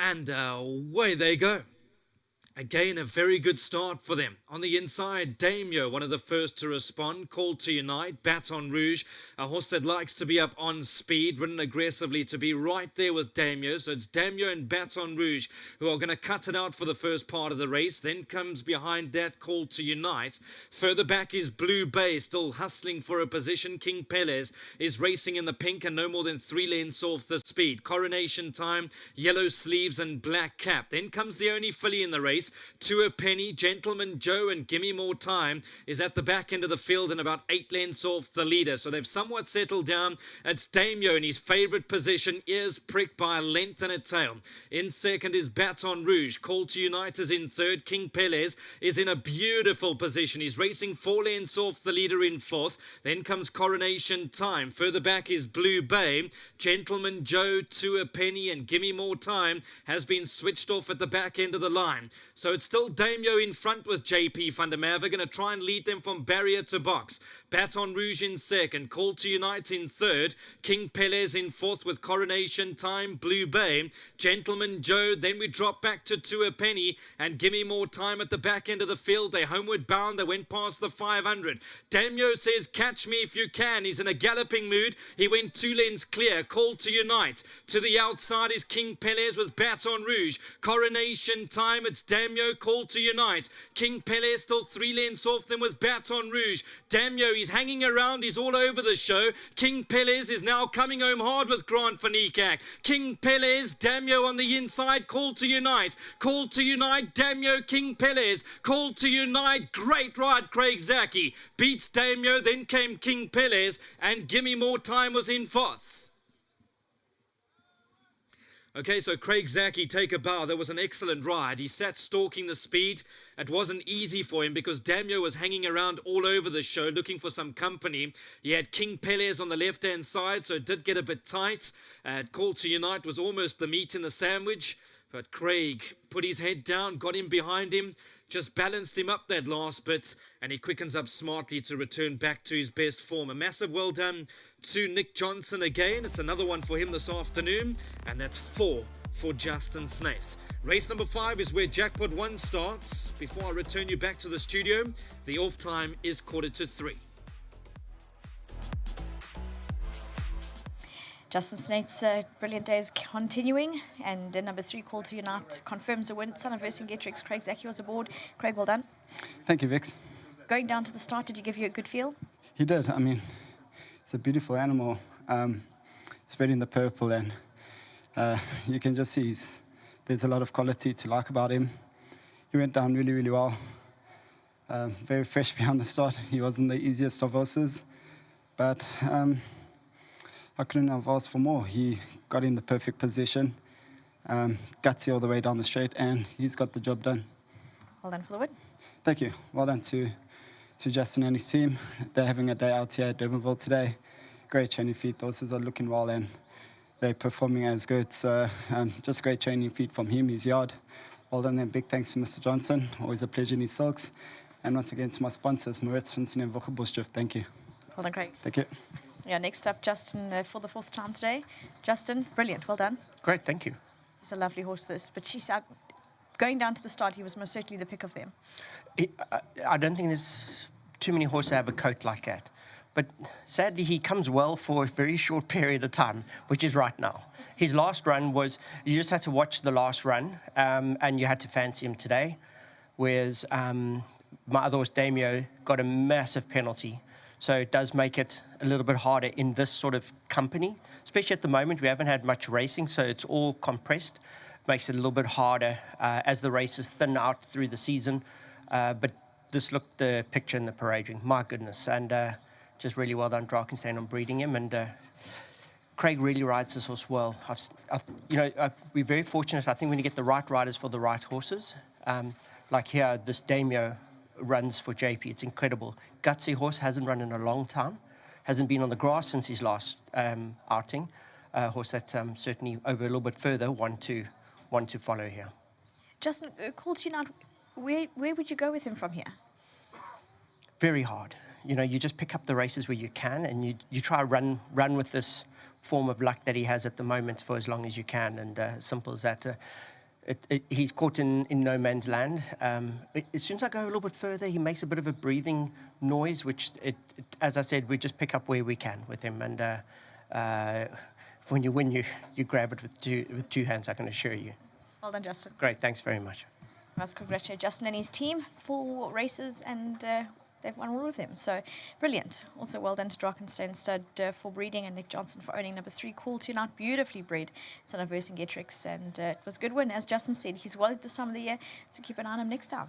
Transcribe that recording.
And away they go. Again, a very good start for them. On the inside, Damio, one of the first to respond, Called to Unite, Baton Rouge, a horse that likes to be up on speed, ridden aggressively to be right there with Damio. So it's Damio and Baton Rouge who are going to cut it out for the first part of the race. Then comes behind that Called to Unite. Further back is Blue Bay, still hustling for a position. King Pelez is racing in the pink and no more than 3 lengths off the speed. Coronation Time, Yellow Sleeves and Black Cap. Then comes the only filly in the race, To a Penny, Gentleman Joe and Gimme More Time is at the back end of the field and about 8 lengths off the leader. So they've somewhat settled down. It's Damio in his favourite position, ears pricked by a length and a tail. In second is Baton Rouge. Called to Unite is in third. King Pelez is in a beautiful position. He's racing 4 lengths off the leader in fourth. Then comes Coronation Time. Further back is Blue Bay. Gentleman Joe, To a Penny and Gimme More Time has been switched off at the back end of the line. So it's still Damio in front with JP van der Merwe, going to try and lead them from barrier to box. Baton Rouge in second, Called to Unite in third, King Pelez in fourth with Coronation Time, Blue Bay, Gentleman Joe. Then we drop back to a Penny and Gimme More Time at the back end of the field. They're homeward bound. They went past the 500. Damio says, catch me if you can. He's in a galloping mood. He went 2 lengths clear. Called to Unite. To the outside is King Pelez with Baton Rouge. Coronation Time. It's Damio, Called to Unite. King Pelez still 3 lengths off them with Baton Rouge. Damio, he's hanging around. He's all over the show. King Pelez is now coming home hard with Grant van Niekerk. King Pelez, Damio on the inside. Called to Unite. Called to Unite. Damio, King Pelez. Called to Unite. Great ride, Craig Jockey. Beats Damio. Then came King Pelez. And Gimme More Time was in fourth. Okay, so Craig Jockey, take a bow. That was an excellent ride. He sat stalking the speed. It wasn't easy for him because Damio was hanging around all over the show looking for some company. He had King Pelez on the left-hand side, so it did get a bit tight. Called to Unite was almost the meat in the sandwich, but Craig put his head down, got him behind him, just balanced him up that last bit, and he quickens up smartly to return back to his best form. A massive well done to Nick Johnson again. It's another one for him this afternoon, and that's 4 for Justin Snaith. Race number 5 is where Jackpot 1 starts. Before I return you back to the studio, the off time is 2:45. Justin Snaith's brilliant day is continuing, and number 3, Called to Unite, confirms a win. Son of Vercingetorix, Craig Jockey was aboard. Craig, well done. Thank you, Vix. Going down to the start, did he give you a good feel? He did. I mean, it's a beautiful animal, spreading the purple, and you can just see there's a lot of quality to like about him. He went down really, really well. Very fresh behind the start. He wasn't the easiest of horses, but I couldn't have asked for more. He got in the perfect position, gutsy all the way down the straight, and he's got the job done. Well done for the win. Thank you. Well done to Justin and his team. They're having a day out here at Durbanville today. Great training feet. The horses are looking well, and they're performing as good. So just great training feet from him, his yard. Well done, and big thanks to Mr. Johnson. Always a pleasure in his silks. And once again to my sponsors, Moritz, Finton and Wochebuschdrift. Thank you. Well done, Craig. Thank you. Yeah, next up, Justin, for the 4th time today. Justin, brilliant, well done. Great, thank you. He's a lovely horse, this, but she's out. Going down to the start, he was most certainly the pick of them. I don't think there's too many horses that have a coat like that. But sadly, he comes well for a very short period of time, which is right now. His last run was, you just had to watch the last run, and you had to fancy him today. Whereas my other horse, Damio, got a massive penalty. So it does make it a little bit harder in this sort of company, especially at the moment. We haven't had much racing, so it's all compressed. Makes it a little bit harder as the races thin out through the season. But just look the picture in the parade ring. My goodness. And just really well done, Drakenstein, on breeding him. And Craig really rides this horse well. We're very fortunate, I think, when you get the right riders for the right horses. Like here, this Damio runs for JP. It's incredible. Gutsy horse, hasn't run in a long time. Hasn't been on the grass since his last outing. Horse that certainly over a little bit further want to follow here. Justin, Called to Unite, where would you go with him from here? Very hard. You know, you just pick up the races where you can, and you try to run with this form of luck that he has at the moment for as long as you can, and simple as that. He's caught in no man's land. As soon as I go a little bit further, he makes a bit of a breathing noise, which, as I said, we just pick up where we can with him. And when you win, you grab it with two hands, I can assure you. Well done, Justin. Great, thanks very much. I must congratulate Justin and his team, 4 races, and they've won all of them. So brilliant. Also well done to Drakensberg Stud for breeding, and Nick Johnson for owning number 3, Call to Unite. Beautifully bred, son of Vercingetorix, and it was a good win. As Justin said, he's well at this time of the year, so keep an eye on him next time.